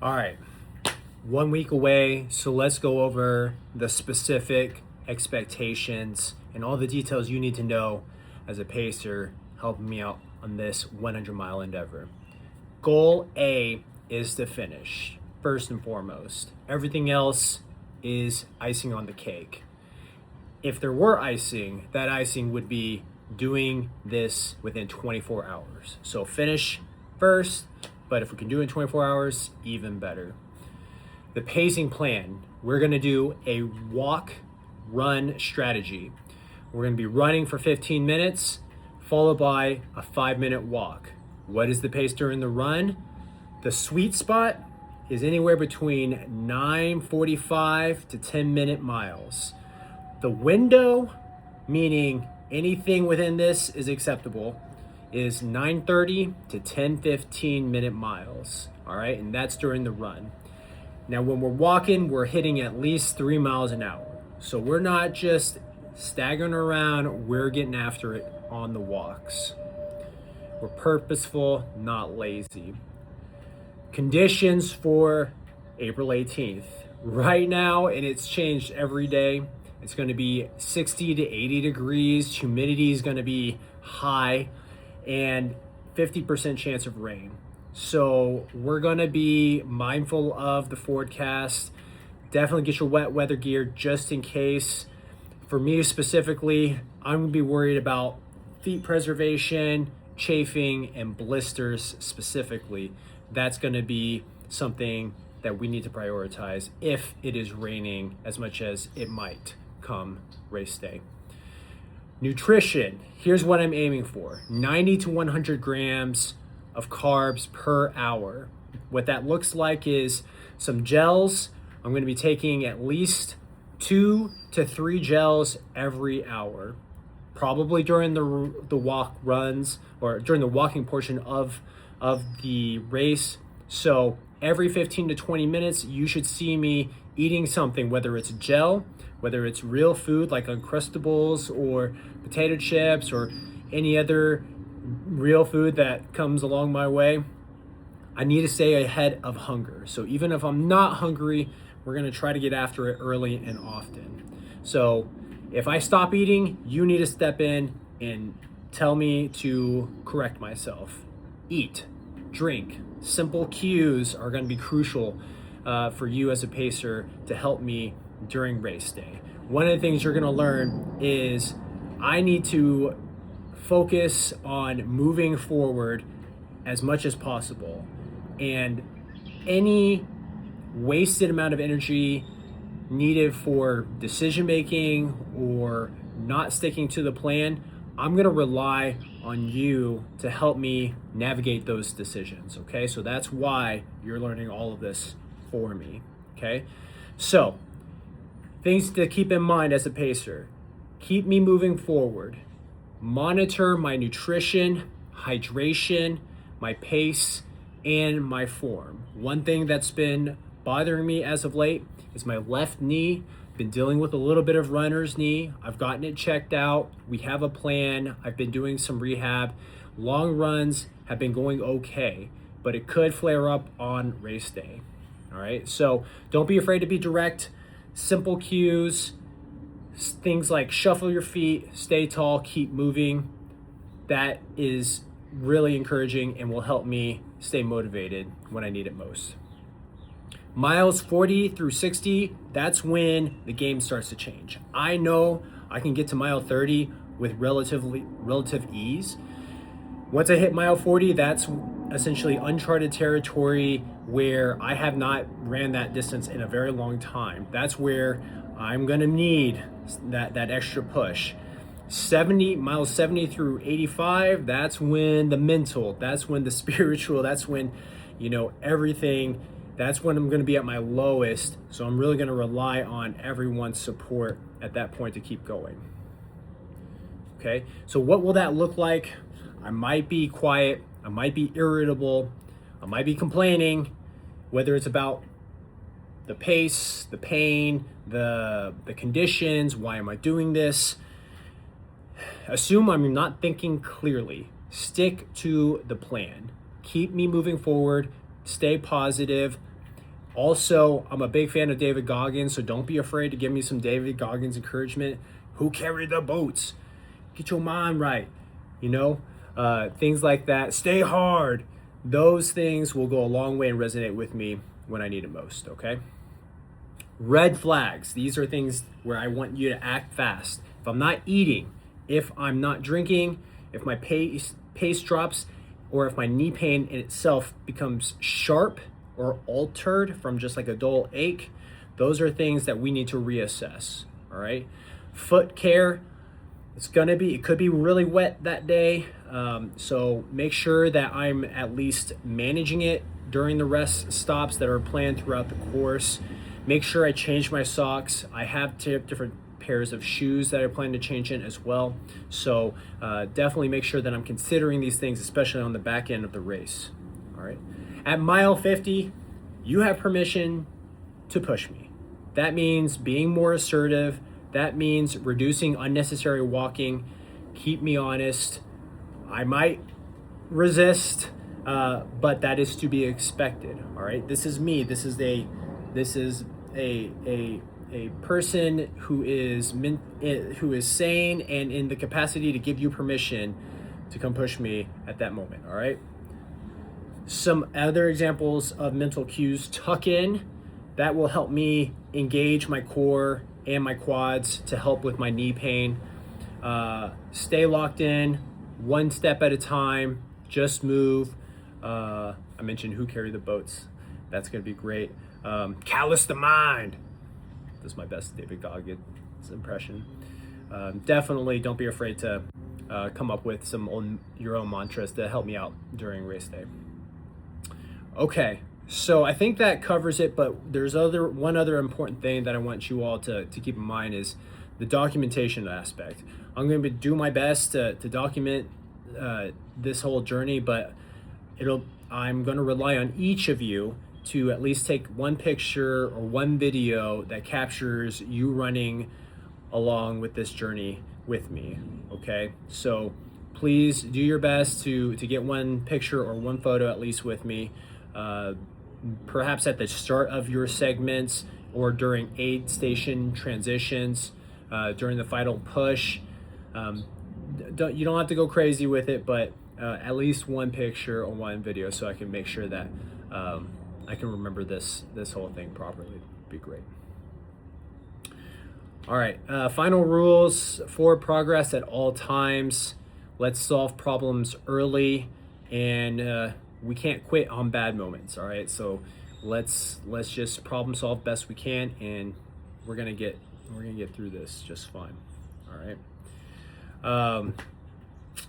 All right, 1 week away, so let's go over the specific expectations and all the details you need to know as a pacer helping me out on this 100-mile endeavor. Goal A is to finish, first and foremost. Everything else is icing on the cake. If there were icing, that icing would be doing this within 24 hours. So finish first, but if we can do it in 24 hours, even better. The pacing plan, we're gonna do a walk-run strategy. We're gonna be running for 15 minutes, followed by a 5-minute walk. What is the pace during the run? The sweet spot is anywhere between 9:45 to 10-minute miles. The window, meaning anything within this is acceptable, is 9:30 to 10:15-minute miles. All right, and that's during the run. Now, when we're walking, we're hitting at least 3 miles an hour. So we're not just staggering around, we're getting after it on the walks. We're purposeful, not lazy. Conditions for April 18th. Right now, and it's changed every day, it's going to be 60 to 80 degrees. Humidity is going to be high and 50% chance of rain. So we're going to be mindful of the forecast. Definitely get your wet weather gear just in case. For me specifically, I'm going to be worried about feet preservation, chafing, and blisters specifically. That's going to be something that we need to prioritize if it is raining as much as it might come race day. Nutrition, here's what I'm aiming for: 90 to 100 grams of carbs per hour. What that looks like is some gels. I'm going to be taking at least 2 to 3 gels every hour, probably during the walk runs or during the walking portion of the race. So every 15 to 20 minutes, you should see me eating something, whether it's gel, whether it's real food like Uncrustables or potato chips or any other real food that comes along my way. I need to stay ahead of hunger. So even if I'm not hungry, we're going to try to get after it early and often. So if I stop eating, you need to step in and tell me to correct myself. Eat, drink. Simple cues are going to be crucial for you as a pacer to help me during race day. One of the things you're going to learn is I need to focus on moving forward as much as possible, and any wasted amount of energy needed for decision making or not sticking to the plan, I'm going to rely on you to help me navigate those decisions. Okay, so that's why you're learning all of this for me. Okay, so things to keep in mind as a pacer: keep me moving forward, monitor my nutrition, hydration, my pace, and my form. One thing that's been bothering me as of late is my left knee. Been dealing with a little bit of runner's knee. I've gotten it checked out. We have a plan. I've been doing some rehab. Long runs have been going okay, but it could flare up on race day. All right, so don't be afraid to be direct. Simple cues, things like shuffle your feet, stay tall, keep moving. That is really encouraging and will help me stay motivated when I need it most. Miles 40 through 60, that's when the game starts to change. I know I can get to mile 30 with relative ease. Once I hit mile 40, that's essentially uncharted territory where I have not ran that distance in a very long time. That's where I'm gonna need that extra push. Miles 70 through 85, that's when the mental, that's when the spiritual, that's when, everything, that's when I'm going to be at my lowest. So I'm really going to rely on everyone's support at that point to keep going. Okay, so what will that look like? I might be quiet, I might be irritable, I might be complaining, whether it's about the pace, the pain, the conditions, why am I doing this? Assume I'm not thinking clearly. Stick to the plan. Keep me moving forward, stay positive. Also, I'm a big fan of David Goggins, so don't be afraid to give me some David Goggins encouragement. Who carried the boats? Get your mind right. You know, things like that. Stay hard. Those things will go a long way and resonate with me when I need it most, okay? Red flags. These are things where I want you to act fast. If I'm not eating, if I'm not drinking, if my pace drops, or if my knee pain in itself becomes sharp or altered from just like a dull ache, those are things that we need to reassess, all right? Foot care, it could be really wet that day. So make sure that I'm at least managing it during the rest stops that are planned throughout the course. Make sure I change my socks. I have different pairs of shoes that I plan to change in as well. So definitely make sure that I'm considering these things, especially on the back end of the race. All right. At mile 50, you have permission to push me. That means being more assertive. That means reducing unnecessary walking. Keep me honest. I might resist, but that is to be expected. All right. This is me. This is a person who is sane and in the capacity to give you permission to come push me at that moment. All right. Some other examples of mental cues: tuck in. That will help me engage my core and my quads to help with my knee pain. Stay locked in, one step at a time, just move. I mentioned who carried the boats. That's going to be great. Callous the mind. That's my best David Goggins impression. Definitely don't be afraid to come up with your own mantras to help me out during race day. Okay, so I think that covers it, but there's one other important thing that I want you all to keep in mind is the documentation aspect. I'm going to do my best to document this whole journey, but I'm going to rely on each of you to at least take one picture or one video that captures you running along with this journey with me, okay? So please do your best to get one picture or one photo at least with me, perhaps at the start of your segments or during aid station transitions, during the final push. You don't have to go crazy with it, but at least one picture or one video so I can make sure that I can remember this whole thing properly. It'd be great. All right, final rules for progress at all times. Let's solve problems early, and we can't quit on bad moments. All right, so let's just problem solve best we can, and we're gonna get through this just fine. All right.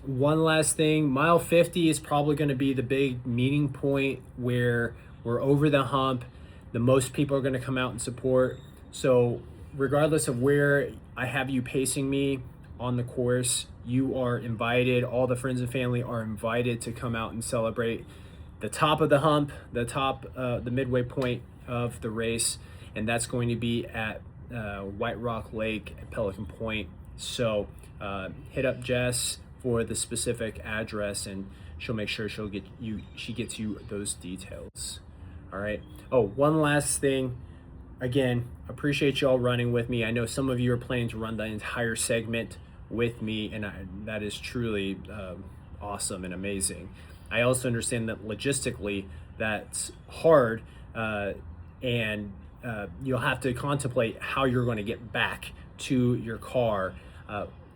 One last thing, mile 50 is probably going to be the big meeting point where we're over the hump. The most people are going to come out and support. So regardless of where I have you pacing me on the course, you are invited. All the friends and family are invited to come out and celebrate the top of the hump, the midway point of the race, and that's going to be at White Rock Lake at Pelican Point. So hit up Jess for the specific address, and she'll make sure she gets you those details. All right. Oh, one last thing. Again, appreciate y'all running with me. I know some of you are planning to run the entire segment with me, and that is truly awesome and amazing. I also understand that logistically that's hard, and you'll have to contemplate how you're going to get back to your car.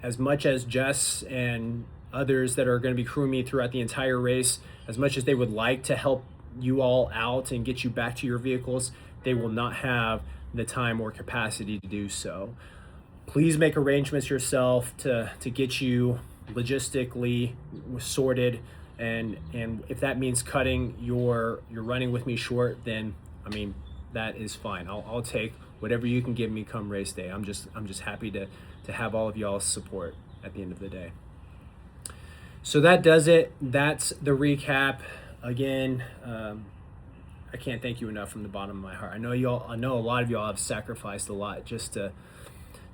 As much as Jess and others that are going to be crewing me throughout the entire race, as much as they would like to help you all out and get you back to your vehicles, they will not have the time or capacity to do so. Please make arrangements yourself to get you logistically sorted, and if that means cutting your running with me short, then I mean that is fine. I'll take whatever you can give me come race day. I'm just happy to have all of y'all's support at the end of the day. So that does it. That's the recap. Again, I can't thank you enough from the bottom of my heart. I know a lot of y'all have sacrificed a lot just to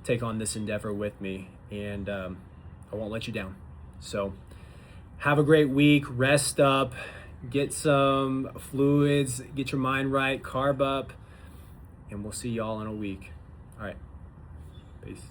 take on this endeavor with me, and I won't let you down. So have a great week, rest up, get some fluids, get your mind right, carb up, and we'll see y'all in a week. All right, peace.